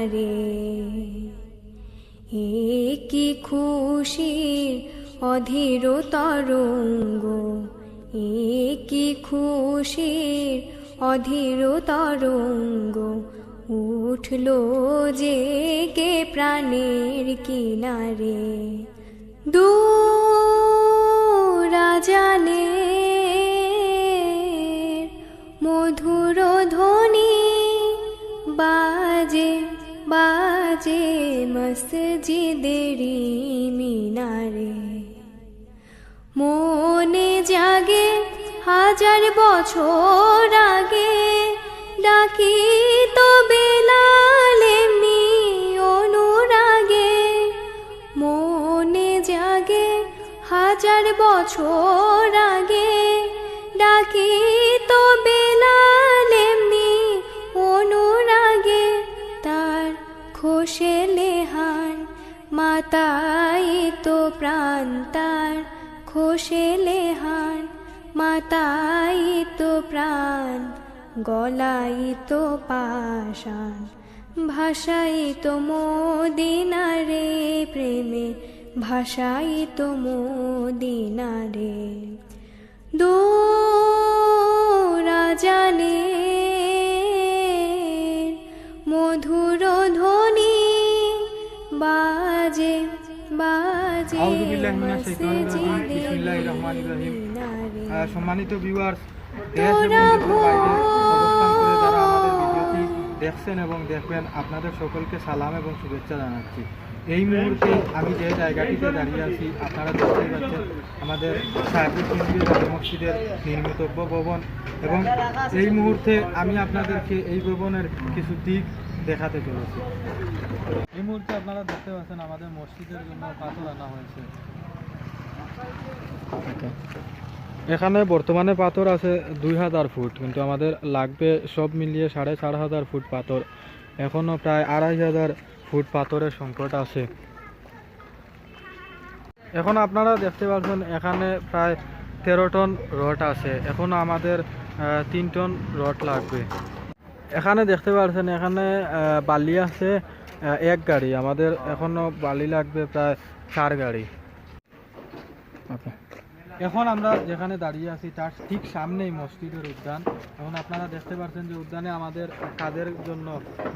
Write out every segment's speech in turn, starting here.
কিনারে। এ কি খুশির অধীর তরঙ্গ, এ কি খুশির অধীর তরঙ্গ, উঠল জেগে প্রাণের কিনারে। দূরাজানে মধুর ধ্বনি বাজে বাজে মসজিদেরি মিনারে। মনে জাগে হাজার বছর আগে ডাকি তো বেলাল এমনি অনুরাগে। মনে জাগে হাজার বছর আগে ডাকি তো বেলাল এমনি অনুরাগে। তার খোশে লেহান মাতাই তো প্রাণ, তার খোশে লেহান মাতাই তো প্রাণ, গলাই তো পাষাণ, ভাষাই তো মদিনারে প্রেমে, ভাষাই তো মদিনারে। দূরাজানে মধুর ধ্বনি বাজে বাজে সম্মানিত ভিউয়ার্স, দেশ এবং দেশের বাইরে অবস্থান করে যারা আমাদের ভিডিওটি দেখছেন এবং দেখবেন, আপনাদের সকলকে সালাম এবং শুভেচ্ছা জানাচ্ছি। এই মুহূর্তে আমি যে জায়গাটিতে দাঁড়িয়ে আছি আপনারা দেখতেই পাচ্ছেন আমাদের সাহেবুল কেন্দ্রীয় জামে মসজিদের নির্মিতব্য ভবন, এবং এই মুহূর্তে আমি আপনাদেরকে এই ভবনের কিছু দিক দেখাতে চলেছি। এই মুহূর্তে আপনারা দেখতে পাচ্ছেন আমাদের মসজিদের জন্য পাথর আনা হয়েছে। এখানে বর্তমানে পাথর আছে 2000 ফুট, কিন্তু আমাদের লাগবে সব মিলিয়ে 4500 ফুট পাথর। এখনো প্রায় 2500 ফুট পাথরের সংকট আছে। এখন আপনারা দেখতে পাচ্ছেন এখানে প্রায় 13 টন রড আছে, এখনো আমাদের 3 টন রড লাগবে। এখানে দেখতে পাচ্ছেন এখানে বালি আছে 1 গাড়ি, আমাদের এখনো বালি লাগবে প্রায় 4 গাড়ি। এখন আমরা যেখানে দাঁড়িয়ে আছি তার ঠিক সামনেই মসজিদের উদ্যান। এখন আপনারা দেখতে পাচ্ছেন যে উদ্যানে আমাদের কাজের জন্য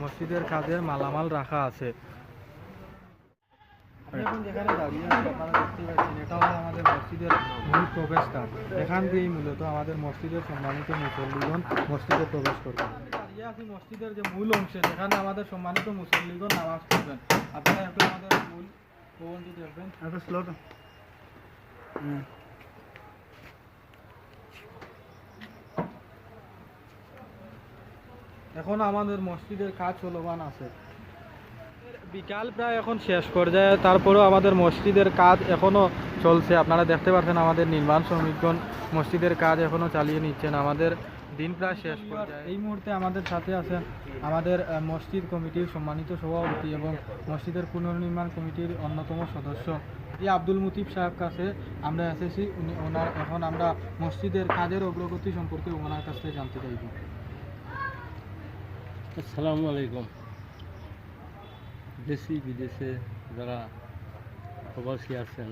মসজিদের কাজের মালামাল রাখা আছে। এখন যেখানে দাঁড়িয়ে আছি আপনারা দেখতে পাচ্ছেন এটা হলো আমাদের মসজিদের মূল প্রবেশদ্বার। এখান দিয়েই মূলত আমাদের মসজিদের সম্মানিত মুসল্লিগণ মসজিদে প্রবেশ করবেন। দাঁড়িয়ে আছি মসজিদের যে মূল অংশে, যেখানে আমাদের সম্মানিত মুসল্লিগণ নামাজ পড়বেন। আপনারা একটু আমাদের মূল ভবনটি দেখবেন। এখন আমাদের মসজিদের কাজ চলমান আছে। বিকাল প্রায় এখন শেষ পর্যায়ে, তারপরেও আমাদের মসজিদের কাজ এখনো চলছে। আপনারা দেখতে পাচ্ছেন আমাদের নির্মাণ শ্রমিকগণ মসজিদের কাজ এখনো চালিয়ে নিচ্ছেন। আমাদের দিন প্রায় শেষ পর্যায়ে। এই মুহূর্তে আমাদের সাথে আছেন আমাদের মসজিদ কমিটির সম্মানিত সভাপতি এবং মসজিদের পুনর্নির্মাণ কমিটির অন্যতম সদস্য আব্দুল মুতিব সাহেব কাছে আমরা এসেছি। এখন আমরা মসজিদের কাজের অগ্রগতি সম্পর্কে ওনার কাছ থেকে জানতে চাইব। আসসালামু আলাইকুম। দেশি বিদেশে যারা প্রবাসী আছেন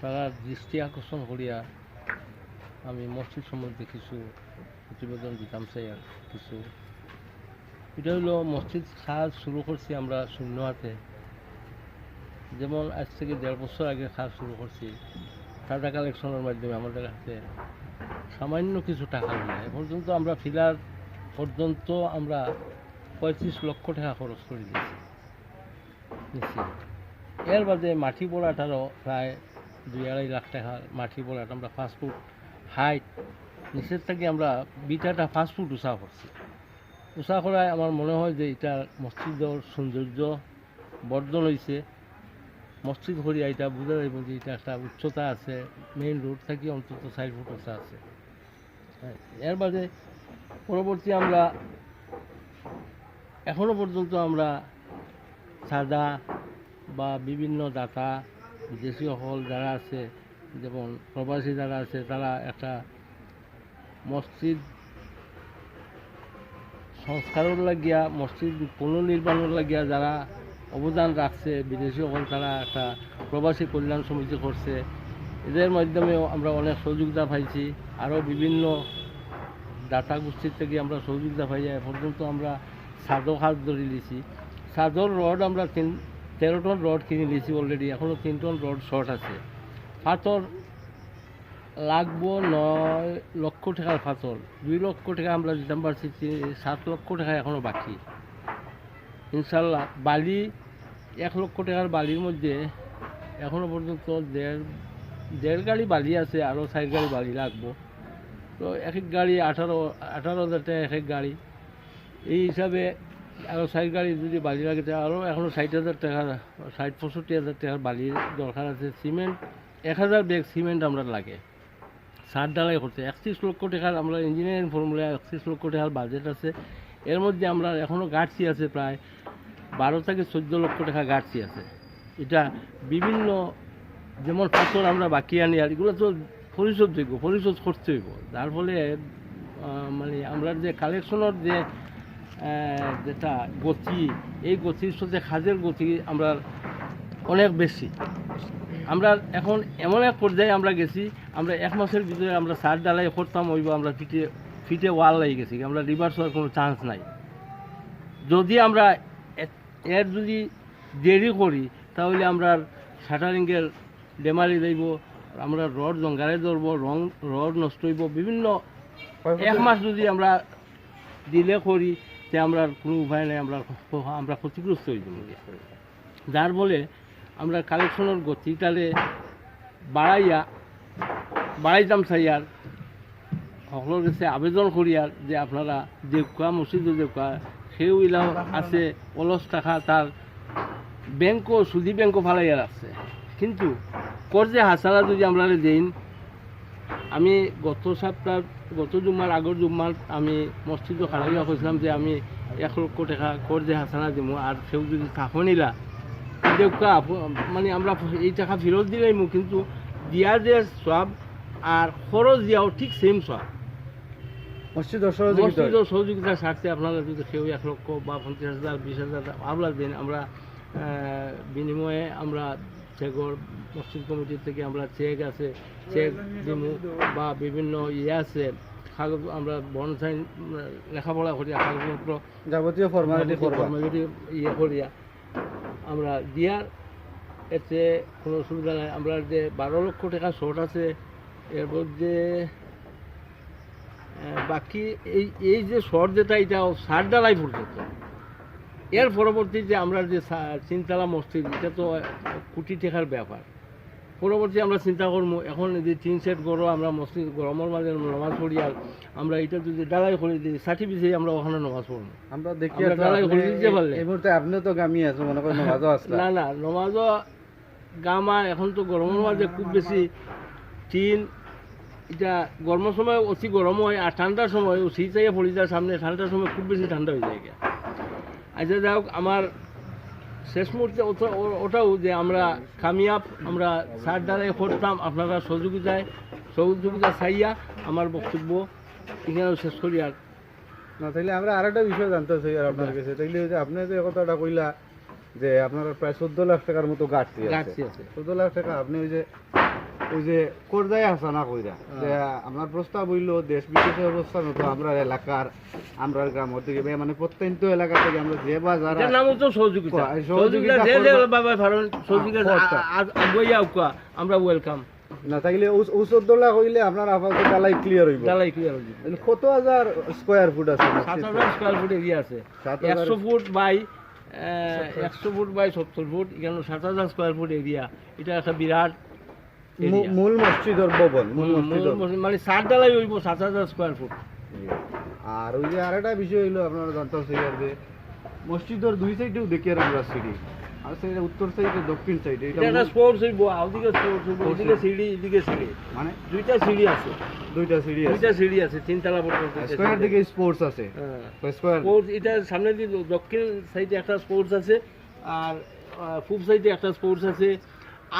তারা দৃষ্টি আকর্ষণ করিয়া আমি মসজিদ সম্বন্ধে কিছু প্রতিবেদন দিতাম চাই। আর কিছু এটা হলো মসজিদ কাজ শুরু করছি আমরা শূন্য হাতে। যেমন আজ থেকে 1.5 বছর আগে কাজ শুরু করছি, টাকা কালেকশনের মাধ্যমে আমাদের হাতে সামান্য কিছু টাকা নেই। এ পর্যন্ত আমরা ফিলার পর্যন্ত আমরা 35 লক্ষ টাকা খরচ করে দিয়েছি। এর বাদে মাটি বোড়াটারও প্রায় 2-2.5 লাখ টাকা মাটি বোড়াটা আমরা 5 ফুট হাইট নিচের থেকে আমরা বিটাটা 5 ফুট উঁচা করছি। উঁচা করায় আমার মনে হয় যে এটা মসজিদের সৌন্দর্য বর্ধন হয়েছে। মসজিদ করিয়া এটা বোঝা যাইব যে এটা একটা উচ্চতা আছে, মেইন রোড থেকে অন্তত 4 ফুট উঁচা আছে। এর বাদে পরবর্তী আমরা এখনো পর্যন্ত আমরা সাদা বা বিভিন্ন দাতা বিদেশি সকল যারা আছে, যেমন প্রবাসী যারা আছে, তারা একটা মসজিদ সংস্কারের লাগিয়া মসজিদ পুনর্নির্মাণের লাগিয়া যারা অবদান রাখছে বিদেশি সকল তারা একটা প্রবাসী কল্যাণ সমিতি করছে, এদের মাধ্যমেও আমরা অনেক সহযোগিতা পাইছি। আরও বিভিন্ন দাতা গোষ্ঠীর থেকে আমরা সহযোগিতা পাই। এ পর্যন্ত আমরা ছাদও হাত ধরে নিয়েছি। ছাদর রড আমরা 13 টন রড কিনে নিয়েছি অলরেডি, এখনও 3 টন রড শর্ট আছে। পাথর লাগবো 9 লক্ষ টাকার পাথর, 2 লক্ষ টাকা আমরা দিতাম পারছি, 7 লক্ষ টাকা এখনও বাকি ইনশাল্লাহ। বালি 1 লক্ষ টাকার বালির মধ্যে এখনও পর্যন্ত দেড় গাড়ি বালি আছে, আরও 4 গাড়ি বালি লাগবো। তো এক এক গাড়ি 18,000 টাকা এক এক গাড়ি, এই হিসাবে আরও 4 গাড়ি যদি বালি লাগে আরও এখনও 60,000 টাকা 60-65,000 টাকার বালির দরকার আছে। সিমেন্ট 1000 ব্যাগ সিমেন্ট আমরা লাগে ছাদ ঢালাই করতে। 31 লক্ষ টাকার আমরা ইঞ্জিনিয়ারিং ফর্মুলা 31 লক্ষ টাকার বাজেট আছে। এর মধ্যে আমরা এখনও গাড়ছি আছে প্রায় 12 থেকে 14 লক্ষ টাকা গাড়ছি আছে। এটা বিভিন্ন যেমন পাথর আমরা বাকি আনি, আর এগুলো তো পরিশোধ করতে হইব। যার ফলে মানে আমরা যে কালেকশনের যে যেটা গতি, এই গতির সাথে কাজের গতি আমরা অনেক বেশি। আমরা এখন এমন এক পর্যায়ে আমরা গেছি, আমরা 1 মাসের ভিতরে আমরা ছাদ ঢালাই করতাম হইব, আমরা ফিটে ওয়াল লাগিয়ে গেছি, আমরা রিভার্স হওয়ার কোনো চান্স নাই। যদি আমরা এর যদি দেরি করি তাহলে আমরা শাটারিংয়ের ডেমারি দেব, আমরা রড জঙ্গারে ধরবো, রড নষ্ট হইব বিভিন্ন। 1 মাস যদি আমরা দিলে করি তে আমরা কোনো উপায় নেই, আমরা ক্ষতিগ্রস্ত হয়ে যাব। যার ফলে আমরা কালেকশনের গতিটালে বাড়াইতাম চাই, আর সকলের কাছে আবেদন করি আর যে আপনারা দেখুয়া মসজিদও দেখুয়া সেও ইলাও আছে অলস টাকা, তার ব্যাংকও সুদি ব্যাংকও ফালাইয়া রাখছে, কিন্তু কর্জে হাসানা যদি আমরা দিন। আমি গত জুম্মার আগের জুম্মার আমি মসজিদও খারাপিয়া কইছিলাম যে আমি 1 লক্ষ টাকা কর্জে হাসানা দিব, আর সেও যদি থাকো নিলা দেখুয়া মানে আমরা এই টাকা ফেরত দিলাইমু, কিন্তু দিয়া যে সব আর খরচ দিয়াও ঠিক সেম সব। মসজিদের সহযোগিতার স্বার্থে আপনারা যদি কেউ 1 লক্ষ বা 50,000 20,000 আপনারা দেন, আমরা বিনিময়ে আমরা চেকর মসজিদ কমিটির থেকে আমরা চেক আছে চেক দিমু, বা বিভিন্ন আছে কাগজ আমরা বন সাইন লেখাপড়া করিয়া কাগজপত্র যাবতীয় ফর্মালিটি করিয়া আমরা দিয়ার, এতে কোনো অসুবিধা নাই। আমরা যে 12 লক্ষ টাকা শর্ট আছে, এর মধ্যে বাকি এই যে শর্ট যেটা এটাও ছাদ ঢালাই পর্যন্ত। এর পরবর্তীতে আমরা যে 3 মসজিদ, এটা তো কোটি টাকার ব্যাপার। পরবর্তী আমরা চিন্তা করবো, এখন যদি 3 সেট গড়ো আমরা মসজিদ গরমের মাঝে নমাজ পড়ি, আর আমরা এটা যদি ঢালাই করে দিই সার্টিফিকেট আমরা ওখানে নমাজ পড়বো। আমরা দেখি ঢালাই করে দিতে পারলে এই মুহূর্তে আপনিও তো গামি আছে মনে করেন নমাজও আসলে না নমাজও গামা। এখন তো গরমের মাঝে খুব বেশি টিন, এটা গরমের সময় অতি গরম হয়, আর ঠান্ডার সময় ও শীত চাইয়া পড়ে যায় সামনে, ঠান্ডার সময় খুব বেশি ঠান্ডা হয়ে যায়। আচ্ছা যাই হোক, আমার শেষ মুহূর্তে ওটাও যে আমরা কামিয়াব আমরা ছাদ ঢালাই করতাম, আপনারা সহযোগিতা চাইয়া আমার বক্তব্য এখানেও শেষ করি। আর না তাইলে আমরা আর একটা বিষয় জানতে চাই আর আপনার কাছে, তাইলে যে আপনি যে কথাটা কইলা যে আপনার প্রায় 14 লাখ টাকার মতো গাড়ছি আছে, 14 লাখ টাকা আপনি ওই যে করদায় হাসানা কইরা যে আমার প্রস্তাব হইল দেশ বিদেশের অবস্থা মতো আমরা এলাকার আমরা গ্রামের থেকে মানে প্রত্যন্ত এলাকা থেকে আমরা যে বা যারা আমরা ওয়েলকাম না থাকলে 14 লাখ হইলে আপনার আপাতত ডালাই ক্লিয়ার হইব। কত হাজার স্কয়ার ফুট আছে? 7,000 স্কয়ার ফুট এরিয়া আছে, 100 ফুট বাই 70 ফুট, এখানে 7,000 স্কয়ার ফুট এরিয়া। এটা একটা বিরাট মূল মসজিদের ভবন, মানে ছাদ ঢালাই হইব 7,000 স্কয়ার ফুট। আর ওই যে আরেকটা বিষয় হইলো আপনারা জানতে চাই যে মসজিদের 2 সাইডেও দেখি আর আমরা সিঁড়ি, আর সেটা উত্তর সাইডে দক্ষিণ সাইডে এটা স্পোর্টস হইব, ওদিকে স্পোর্টস হইব, ওদিকে সিঁড়ি এদিকে সিঁড়ি, মানে 2টা সিঁড়ি আছে, 2টা সিঁড়ি আছে 3 তলা পর্যন্ত। স্কয়ার দিকে স্পোর্টস আছে, স্কয়ার স্পোর্টস এটা সামনে দিয়ে দক্ষিণ সাইডে একটা স্পোর্টস আছে, আর পূব সাইডে একটা স্পোর্টস আছে,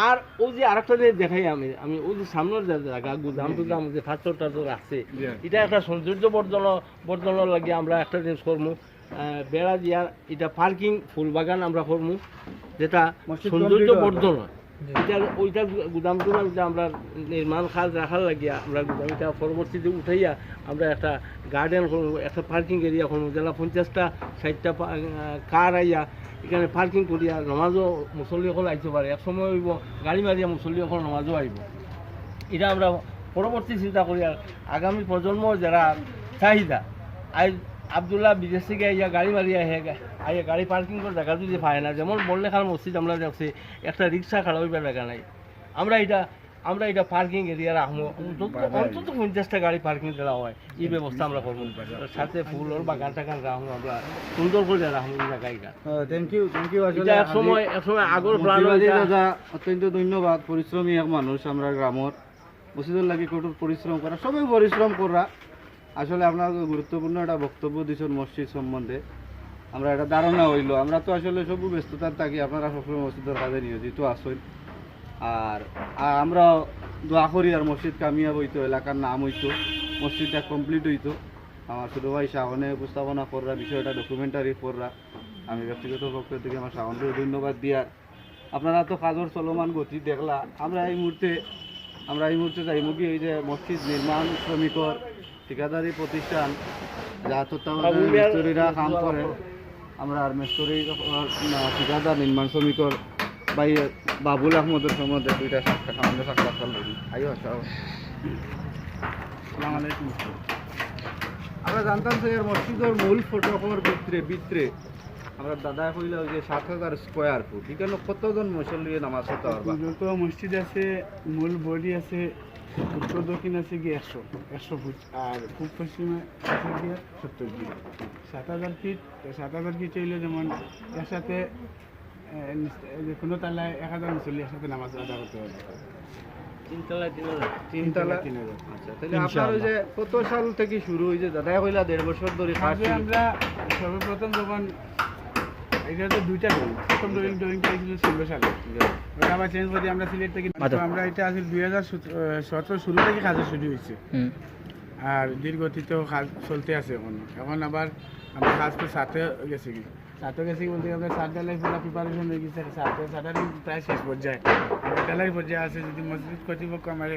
আর ওই যে আরেকটা যে দেখাই আমি ওই যে সামনের যে জায়গা গুদাম টুদাম যে ফাঁচর টাচর আছে এটা একটা সৌন্দর্য বর্ধনের লাগে আমরা একটা জিনিস করবো বেড়া দিয়া এটা পার্কিং ফুল বাগান আমরা করবো যেটা সৌন্দর্য বর্ধন হয়। এটা ওইটা গুদাম টুদাম যে আমরা নির্মাণ কাজ রাখার লাগিয়া আমরা গুদামটা পরবর্তীতে উঠাইয়া আমরা একটা গার্ডেন করবো, একটা পার্কিং এরিয়া করবো, যেটা 50টা 60টা কার আইয়া এখানে পার্কিং করিয়া নমাজও মুসল্লি সকল আইতে পারে, এক সময় হইব গাড়ি মারিয়া মুসল্লি সকল নমাজও আইব। এটা আমরা পরবর্তী চিন্তা করি আর আগামী প্রজন্ম যারা চাহিদা আই আবদুল্লাহ বিদেশ থেকে আইয়া গাড়ি মারিয়া আইয়া গাড়ি পার্কিং করার জায়গা যদি পায় না, যেমন বললেখান মসজিদ আমরা দেখছি একটা রিক্সা খাড়া হইবার জায়গা নাই, আমরা এটা পার্কিং এরিয়া রাখবো, অন্তত 50টা গাড়ি পার্কিং দেওয়া হয় এই ব্যবস্থা আমরা করবো, সাথে ফুলের বাগান টাগান রাখবো, আমরা সুন্দর করে রাখবো এই জায়গাটা। থ্যাংক ইউ আসলে এক সময় আগর প্ল্যান দাদা অত্যন্ত ধন্যবাদ। পরিশ্রমী এক মানুষ আমরা গ্রামের মসজিদের লাগি কঠোর পরিশ্রম করা, সবাই পরিশ্রম করা। আসলে আপনার গুরুত্বপূর্ণ একটা বক্তব্য দিচ্ছেন মসজিদ সম্বন্ধে, আমরা একটা ধারণা হইলো। আমরা তো আসলে সব ব্যস্ততার থাকি, আপনারা সবসময় মসজিদের কাজে নিয়োজিত আসেন। আর আমরা দোয়া করি আর মসজিদ কামিয়াব হইতো, এলাকার নাম হইতো, মসজিদটা কমপ্লিট হইতো। আমার ছোটো ভাই শাহনে উপস্থাপনা করা, বিষয়টা ডকুমেন্টারি করা, আমি ব্যক্তিগত পক্ষ থেকে আমার শাহনকেও ধন্যবাদ দিয়ার। আপনারা তো কাজের চলমান গতি দেখলা। আমরা এই মুহূর্তে যাইমু কি এই যে মসজিদ নির্মাণ শ্রমিকর ঠিকাদারি প্রতিষ্ঠান যা তত্ত্বাবধানে মিস্ত্রিরা কাম করে, আমরা আর মিস্ত্রি ঠিকাদার নির্মাণ শ্রমিকর ভাই বাবুল আহমদের সম্বন্ধে দুইটা সাক্ষাৎকার করি। আইও আসসালামু আলাইকুম। আমরা জানতাম যে মসজিদের মূল ফটকর ভিতরে আমরা দাদা কইলে ওই যে 7000 স্কোয়ার ফুট, এখানে কতজন মুসল্লি নামাজ পড়তে পারবে? যত মসজিদ আছে, মূল বডি আছে, উত্তর দক্ষিণ আছে গিয়ে 100 ফুট, আর পূব পশ্চিমে আছে গিয়ে 70 ফিট। 7000 ফিট, 7000 ফিট হইলে যেমন একসাথে যে কোনো তালায় 1000 মুসল্লি একসাথে নামাজ আদা করতে পারবে। তিনতলা। আচ্ছা, তাহলে আপনার ওই যে কত সাল থেকে শুরু হয়েছে দাদা কইলা 1.5 বছর ধরে কাজ আগে আমরা সর্বপ্রথম যখন এটা তো দুইটা প্রথম ড্রয়িংটা ছিল 16 সালে, ওটা আবার চেঞ্জ করে আমরা সিলেট থেকে, আমরা এটা আসলে 2017 শুরু থেকে কাজ শুরু হয়েছে, আর দীর্ঘতিতেও কাজ চলতে আছে এখন আবার আমরা কাজ তো সাথে গেছি বলতে আমরা সাত ডালাই পুরো প্রিপারেশন হয়ে গেছে, সাতারি প্রায় শেষ পর্যায়ে, ডালাই পর্যায়ে আছে। যদি মসজিদ কর্তৃপক্ষ আমার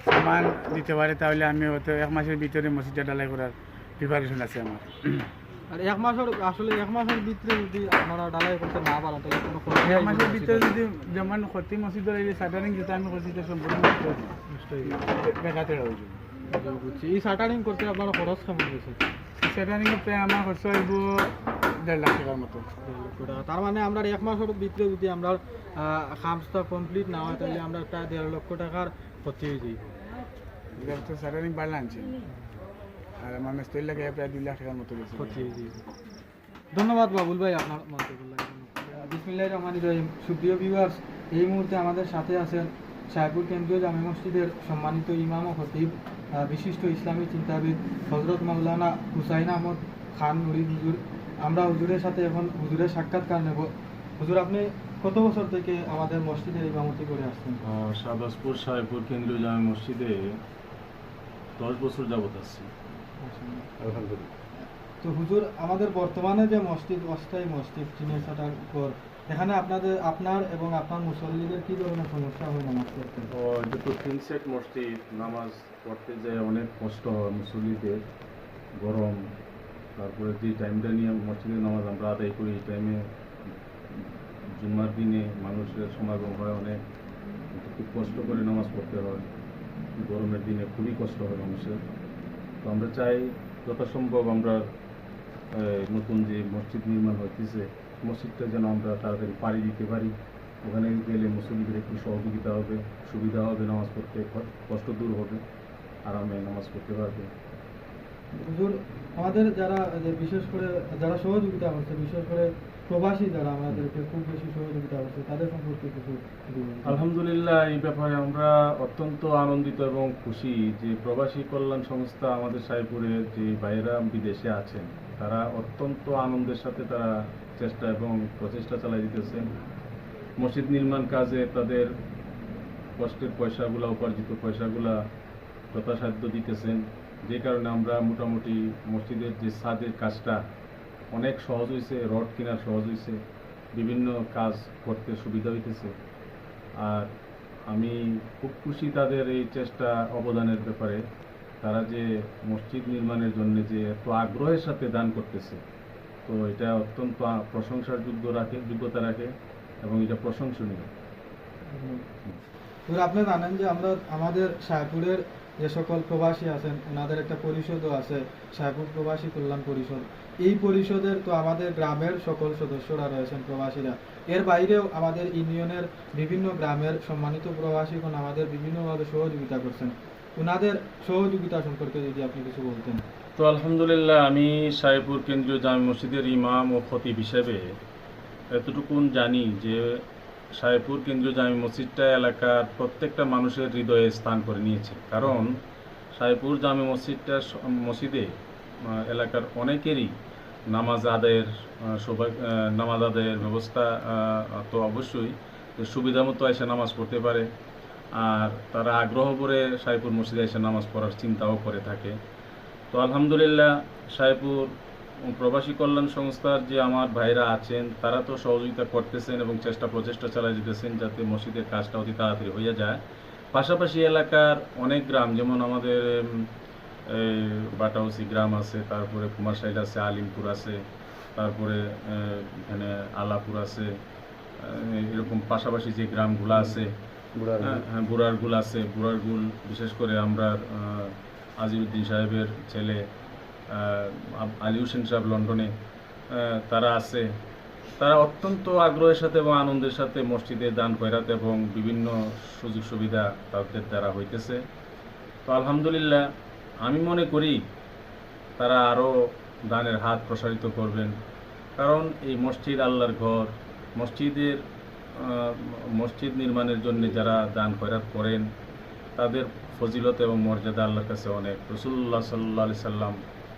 সামান দিতে পারে তাহলে আমি হয়তো 1 মাসের ভিতরে মসজিদটা ডালাই করার প্রিপারেশন আছে আমার। আর 1 মাসের ভিতরে যদি আপনারা ডালাই করতে না পারেন তাহলে কোনো 1 মাসের ভিতরে যদি যেমন ক্ষতি মসজিদের এই সাটারিং যেটা আমি করছি এটা সম্পূর্ণ বেকাতে হয়ে যাবে। বুঝছি। এই শাটারিং করতে আপনারা খরচ কেমন গেছে? সাটারিং প্রায় আমার খরচ হইব 1.5 লাখ টাকার মতো। তার মানে আমরা 1 মাসের ভিতরে যদি আমরা কাজটা কমপ্লিট না হয় তাহলে আমরা প্রায় 1.5 লক্ষ টাকার ক্ষতি হয়ে যাই। এটা তো সাটারিং বাড়লে আনছি, আর আমার মিস্ত্রি লাগে প্রায় 2 লাখ টাকার মতো গেছে ক্ষতি হয়ে যাই। ধন্যবাদ বাবুল ভাই আপনার মন্তব্য। বিসমিল্লাহির রহমানির রহিম। সুপ্রিয় ভিউয়ার্স, এই মুহূর্তে আমাদের সাথে আছেন সাহেবপুর কেন্দ্রীয় জামে মসজিদের সম্মানিত ইমাম ও খতিব, বিশিষ্ট ইসলামী চিন্তাবিদ হযরত মাওলানা হুসাইন আহমদ খান নুরি হুজুর। আমরা হুজুরের সাথে এখন হুজুরের সাক্ষাৎকার নেব। হুজুর, আপনি কত বছর থেকে আমাদের মসজিদের ইমামতি করে আসছেন? শাহবাজপুর সাহেবপুর কেন্দ্রীয় জামে মসজিদে 10 বছর যাবত আসছি। তো হুজুর, আমাদের বর্তমানে যে মসজিদ, অস্থায়ী মসজিদ টিনের ছাটার উপর, এখানে আপনার এবং আপনার মুসল্লিদের কি ধরনের সমস্যা হয় নামাজ পড়তে? এটা তো 3 সেট মসজিদ, নামাজ পড়তে যায় অনেক কষ্ট হয় মুসল্লিদের, গরম, তারপরে যে টাইমটা নিয়ে মসজিদের নামাজ আমরা আদায় করি এই টাইমে জুম্মার দিনে মানুষের সমাগম হয় অনেক, খুব কষ্ট করে নামাজ পড়তে হয়, গরমের দিনে খুবই কষ্ট হয় মানুষের। তো আমরা চাই যথাসম্ভব আমরা নতুন যে মসজিদ নির্মাণ হচ্ছে মসজিদটা যেন আমরা তাড়াতাড়ি পাড়ি দিতে পারি, ওখানে গেলে মুসল্লিদের একটু সহযোগিতা হবে, সুবিধা হবে, নামাজ পড়তে কষ্ট দূর হবে, আরামে নামাজ পড়তে পারবে। হুজুর, আমাদের বিশেষ করে যারা সহযোগিতা করছে, বিশেষ করে প্রবাসী যারা আমাদেরকে খুব বেশি সহযোগিতা করছে, তাদের সম্পর্কে কিছু বলুন। আলহামদুলিল্লাহ, এই ব্যাপারে আমরা অত্যন্ত আনন্দিত এবং খুশি যে প্রবাসী কল্যাণ সংস্থা আমাদের সাহেবপুরে যে ভাইয়েরা বিদেশে আছেন তারা অত্যন্ত আনন্দের সাথে তারা চেষ্টা এবং প্রচেষ্টা চালাই দিতেছেন। মসজিদ নির্মাণ কাজে তাদের কষ্টের পয়সাগুলা, উপার্জিত পয়সাগুলা যথাসাধ্য দিতেছেন, যে কারণে আমরা মোটামুটি মসজিদের যে ছাদের কাজটা অনেক সহজ হয়েছে, রড কেনার সহজ হয়েছে, বিভিন্ন কাজ করতে সুবিধা হইতেছে। আর আমি খুব খুশি তাদের এই চেষ্টা অবদানের ব্যাপারে। তারা যে মসজিদ নির্মাণের জন্য যে এত আগ্রহের সাথে দান করতেছে, তো এটা অত্যন্ত প্রশংসার যোগ্যতা রাখে এবং এটা প্রশংসনীয়। আপনি জানেন যে আমরা আমাদের শাহপুরের যে সকল প্রবাসী আছেন ওনাদের একটা পরিষদও আছে, শাহপুর প্রবাসী কল্যাণ পরিষদ। এই পরিষদের তো আমাদের গ্রামের সকল সদস্যরা রয়েছেন প্রবাসীরা, এর বাইরেও আমাদের ইউনিয়নের বিভিন্ন গ্রামের সম্মানিত প্রবাসীগণ আমাদের বিভিন্নভাবে সহযোগিতা করছেন। ওনাদের সহযোগিতা সম্পর্কে যদি আপনি কিছু বলতেন। তো আলহামদুলিল্লাহ, আমি সাহেবপুর কেন্দ্রীয় জামে মসজিদের ইমাম ও খতিব হিসেবে এতটুকুন জানি যে সাহেবপুর কেন্দ্রীয় জামে মসজিদটা এলাকার প্রত্যেকটা মানুষের হৃদয়ে স্থান করে নিয়েছে। কারণ সাহেবপুর জামে মসজিদে এলাকার অনেকেরই নামাজ আদায়ের ব্যবস্থা তো অবশ্যই সুবিধা মতো এসে নামাজ পড়তে পারে, আর তারা আগ্রহ করে সাহেবপুর মসজিদে এসে নামাজ পড়ার চিন্তাও করে থাকে। তো আলহামদুলিল্লাহ, সাহেবপুর প্রবাসী কল্যাণ সংস্থার যে আমার ভাইরা আছেন তারা তো সহযোগিতা করতেছেন এবং প্রচেষ্টা চালিয়ে যেতেছেন যাতে মসজিদের কাজটা অতি তাড়াতাড়ি হয়ে যায়। পাশাপাশি এলাকার অনেক গ্রাম, যেমন আমাদের বাটাউসি গ্রাম আছে, তারপরে কুমার সাইড আছে, আলিমপুর আছে, তারপরে এখানে আলাপুর আছে, এরকম পাশাপাশি যে গ্রামগুলো আছে, হ্যাঁ বুড়ারগুল আছে, বুড়ারগুল বিশেষ করে আমরা আজিরুদ্দিন সাহেবের ছেলে আলী হোসেন সাহেব লন্ডনে তারা আছে। তারা অত্যন্ত আগ্রহের সাথে এবং আনন্দের সাথে মসজিদে দান খয়রাত এবং বিভিন্ন সুযোগ সুবিধা তাদের দ্বারা হইতেছে। তো আলহামদুলিল্লাহ, আমি মনে করি তারা আরও দানের হাত প্রসারিত করবেন, কারণ এই মসজিদ আল্লাহর ঘর। মসজিদ নির্মাণের জন্য যারা দান খয়রাত করেন তাদের ফজিলত এবং মর্যাদা আল্লাহর কাছে অনেক। রাসূলুল্লাহ সাল্লাল্লাহু আলাইহি সাল্লাম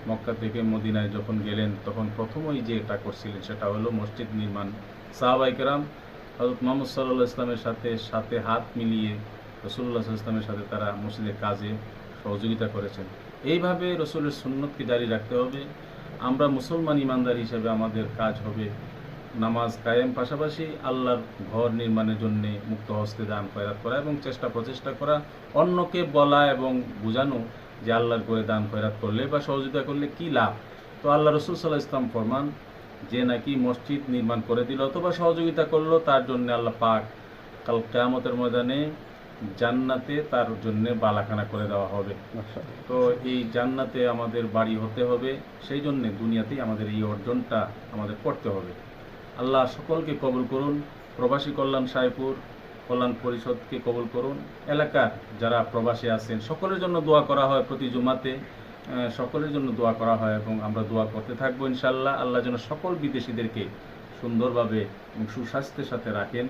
মক্কা থেকে মদিনায় যখন গেলেন তখন প্রথমেই যে এটা করছিলেন সেটা হলো মসজিদ নির্মাণ। সাহাবায়ে কেরাম হযরত মুহাম্মদ সাল্লাল্লাহু আলাইহি ইসলামের সাথে হাত মিলিয়ে রাসূলুল্লাহ সাল্লাল্লাহু আলাইহি ইসলামের সাথে তারা মসজিদের কাজে সহযোগিতা করেছেন। এইভাবে রাসূলের সুন্নতকে জারি রাখতে হবে। আমরা মুসলমান ইমানদার হিসেবে আমাদের কাজ হবে নামাজ কায়েম, পাশাপাশি আল্লাহর ঘর নির্মাণের জন্য মুক্ত হস্তে দান খয়রাত করা এবং প্রচেষ্টা করা, অন্যকে বলা এবং বোঝানো যে আল্লাহর ঘরে দান খয়রাত করলে বা সহযোগিতা করলে কি লাভ। তো আল্লাহ রাসূল সাল্লাল্লাহু আলাইহি ওয়াসাল্লাম ফরমান যে নাকি মসজিদ নির্মাণ করে দিল অথবা সহযোগিতা করলো তার জন্য আল্লাহ পাক কাল কিয়ামতের ময়দানে জান্নাতে তার জন্য বালাখানা করে দেওয়া হবে। তো এই জান্নাতে আমাদের বাড়ি হতে হবে, সেই জন্য দুনিয়াতেই আমাদের এই অর্জনটা আমাদের করতে হবে। আল্লাহ সকলকে কবুল করুন, প্রবাসী কল্যাণ সাহেবপুর কল্যাণ পরিষদকে কবুল করুন। এলাকার যারা প্রবাসী আছেন সকলের জন্য দোয়া করা হয়, প্রতি জুমাতে সকলের জন্য দোয়া করা হয় এবং আমরা দোয়া করতে থাকবো ইনশাআল্লাহ। আল্লাহ যেন সকল বিদেশিদেরকে সুন্দরভাবে এবং সুস্বাস্থ্যের সাথে রাখেন,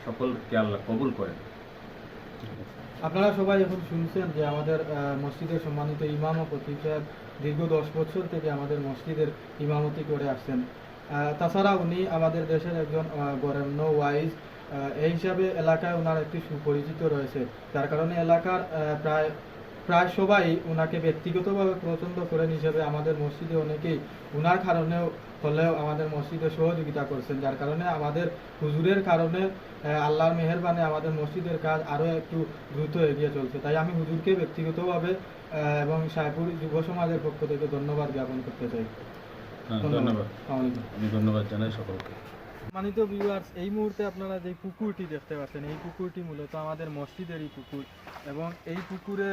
সকলকে আল্লাহ কবুল করেন। আপনারা সবাই এখন শুনছেন যে আমাদের মসজিদের সম্মানিত ইমাম ও খতিব সাহেব দীর্ঘ 10 বছর থেকে আমাদের মসজিদের ইমামতি করে আসছেন। তাছাড়া উনি আমাদের দেশের একজন বরেণ্য ওয়াইজ, এই হিসাবে এলাকায় ওনার একটি সুপরিচিত রয়েছে, যার কারণে এলাকার প্রায় সবাই ওনাকে ব্যক্তিগতভাবে পছন্দ করেন হিসেবে আমাদের মসজিদে অনেকেই ওনার কারণেও হলেও আমাদের মসজিদে সহযোগিতা করছেন, যার কারণে আমাদের হুজুরের কারণে আল্লাহর মেহেরবানে আমাদের মসজিদের কাজ আরও একটু দ্রুত এগিয়ে চলছে। তাই আমি হুজুরকে ব্যক্তিগতভাবে এবং সাহেবপুর যুব সমাজের পক্ষ থেকে ধন্যবাদ জ্ঞাপন করতে চাই। ধন্যবাদ। আমি ধন্যবাদ জানাই সকলকে। সম্মানিত ভিউয়ার্স, এই মুহূর্তে আপনারা যে পুকুরটি দেখতে পাচ্ছেন এই পুকুরটি মূলত আমাদের মসজিদেরই পুকুর এবং এই পুকুরে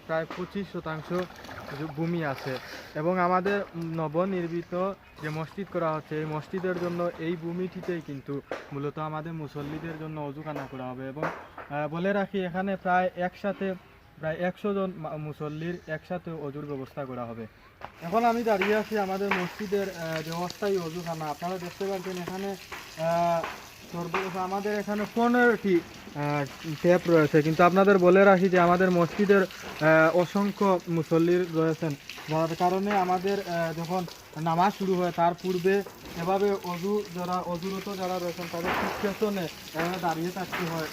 প্রায় 25% ভূমি আছে এবং আমাদের নবনির্মিত যে মসজিদ করা হচ্ছে এই মসজিদের জন্য এই ভূমিটিতেই কিন্তু মূলত আমাদের মুসল্লিদের জন্য অজুখানা করা হবে এবং বলে রাখি এখানে প্রায় 100 জন মুসল্লির একসাথে অজুর ব্যবস্থা করা হবে। এখন আমি দাঁড়িয়ে আছি আমাদের মসজিদের যে অস্থায়ী অজুখানা। আপনারা দেখতে পাচ্ছেন এখানে আমাদের এখানে 15টি ট্যাপ রয়েছে, কিন্তু আপনাদের বলে রাখি যে আমাদের মসজিদের অসংখ্য মুসল্লির রয়েছেন, যার কারণে আমাদের যখন নামাজ শুরু হয় তার পূর্বে এভাবে অজুরত যারা রয়েছেন তাদের ঠিক পেছনে এভাবে দাঁড়িয়ে থাকতে হয়,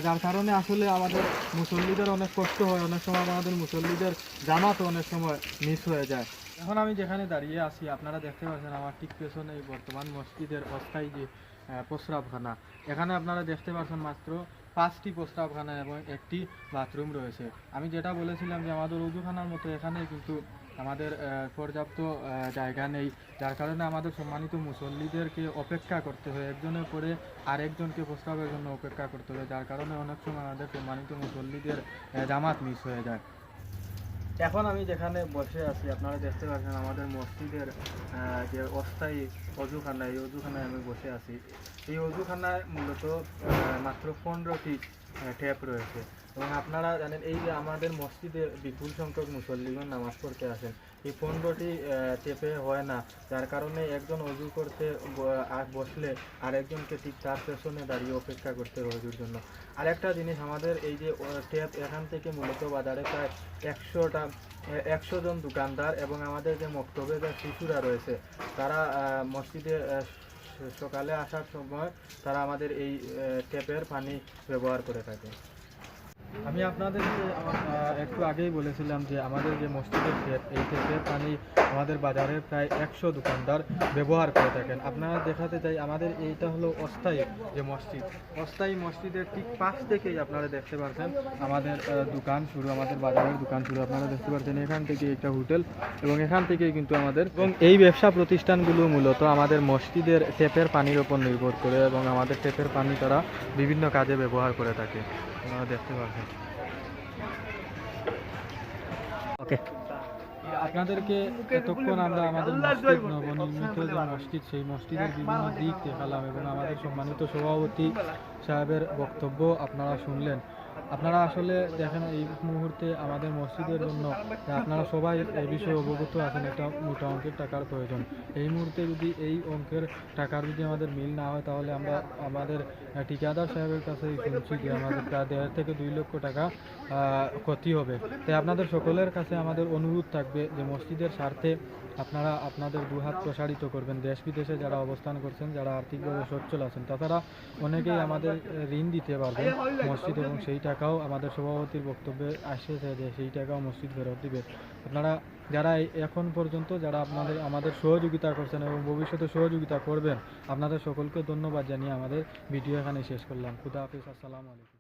যার কারণে আসলে আমাদের মুসল্লিদের অনেক কষ্ট হয়, অনেক সময় আমাদের মুসল্লিদের জামাতও অনেক সময় মিস হয়ে যায়। এখন আমি যেখানে দাঁড়িয়ে আছি আপনারা দেখতে পাচ্ছেন আমার ঠিক পেছনে এই বর্তমান মসজিদের অস্থায়ী যে প্রস্রাবখানা, এখানে আপনারা দেখতে পাচ্ছেন মাত্র 5টি প্রস্রাবখানা এবং একটি বাথরুম রয়েছে। আমি যেটা বলেছিলাম যে আমাদের উজুখানার মতো এখানে কিন্তু আমাদের পর্যাপ্ত জায়গা নেই, যার কারণে আমাদের সম্মানিত মুসল্লিদেরকে অপেক্ষা করতে হয়, একজনের পরে আরেকজনকে প্রস্রাবের জন্য অপেক্ষা করতে হয়, যার কারণে অনেক সময় আমাদের সম্মানিত মুসল্লিদের জামাত মিস হয়ে যায়। এখন আমি যেখানে বসে আছি আপনারা দেখতে পাচ্ছেন আমাদের মসজিদের যে অস্থায়ী অজুখানা, এই অজুখানায় আমি বসে আছি। এই অজুখানায় মূলত মাত্র 15টি ট্যাপ রয়েছে এবং আপনারা জানেন এই যে আমাদের মসজিদে বিপুল সংখ্যক মুসল্লিগণ নামাজ পড়তে আসেন, এই 15টি ট্যাপে হয় না, যার কারণে একজন অজু করতে বসলে আরেকজনকে ঠিক তার পেছনে দাঁড়িয়ে অপেক্ষা করতে হয় অজুর জন্য। আরেকটা জিনিস, আমাদের এই যে ট্যাপ এখান থেকে মূলত বাজারে প্রায় 100 জন দোকানদার এবং আমাদের যে মক্তবে যে শিশুরা রয়েছে তারা মসজিদে সকালে আসার সময় তারা আমাদের এই ট্যাপের পানি ব্যবহার করে থাকে। আমি আপনাদেরকে একটু আগেই বলেছিলাম যে আমাদের যে মসজিদের ট্যাপ, এই ট্যাপের পানি আমাদের বাজারের প্রায় 100 দোকানদার ব্যবহার করে থাকেন। আপনারা দেখাতে চাই আমাদের এইটা হলো অস্থায়ী যে মসজিদ, অস্থায়ী মসজিদের ঠিক পাশ থেকেই আপনারা দেখতে পাচ্ছেন আমাদের দোকান শুরু, আমাদের বাজারের দোকান শুরু। আপনারা দেখতে পাচ্ছেন এখান থেকে একটা হোটেল এবং এখান থেকেই কিন্তু আমাদের এবং এই ব্যবসা প্রতিষ্ঠানগুলো মূলত আমাদের মসজিদের ট্যাপের পানির উপর নির্ভর করে এবং আমাদের ট্যাপের পানি তারা বিভিন্ন কাজে ব্যবহার করে থাকে, আপনারা দেখতে পাচ্ছেন। ওকে, আপনাদেরকে এতক্ষণ আমরা আমাদের মসজিদ নবনির্মিত যে মসজিদ সেই মসজিদের বিভিন্ন দিক দেখালাম এবং আমাদের সম্মানিত সভাপতি সাহেবের বক্তব্য আপনারা শুনলেন। আপনারা আসলে দেখেন এই মুহূর্তে আমাদের মসজিদের জন্য আপনারা সবাই এই বিষয়ে অবগত আছেন, একটা মোটা অঙ্কের টাকার প্রয়োজন। এই মুহূর্তে যদি এই অঙ্কের টাকার যদি আমাদের মিল না হয় তাহলে আমরা আমাদের ঠিকাদার সাহেবের কাছে শুনছি যে আমাদের প্রায় 1.5 থেকে 2 লক্ষ টাকা ক্ষতি হবে। তাই আপনাদের সকলের কাছে আমাদের অনুরোধ থাকবে যে মসজিদের স্বার্থে আপনারা আপনাদের দুহাত প্রসারিত করবেন। দেশ বিদেশে যারা অবস্থান করছেন, যারা আর্থিকভাবে সচ্ছল আছেন, তাছাড়া অনেকেই আমাদের ঋণ দিতে পারবেন মসজিদ এবং সেই টাকাও আমাদের সভাপতির বক্তব্যে আসেছে যে সেই টাকাও মসজিদ ফেরত দিবে। আপনারা যারা এখন পর্যন্ত যারা আমাদের সহযোগিতা করছেন এবং ভবিষ্যতে সহযোগিতা করবেন, আপনাদের সকলকে ধন্যবাদ জানিয়ে আমাদের ভিডিও এখানে শেষ করলাম। খুদা হাফিজ, আসসালামু আলাইকুম।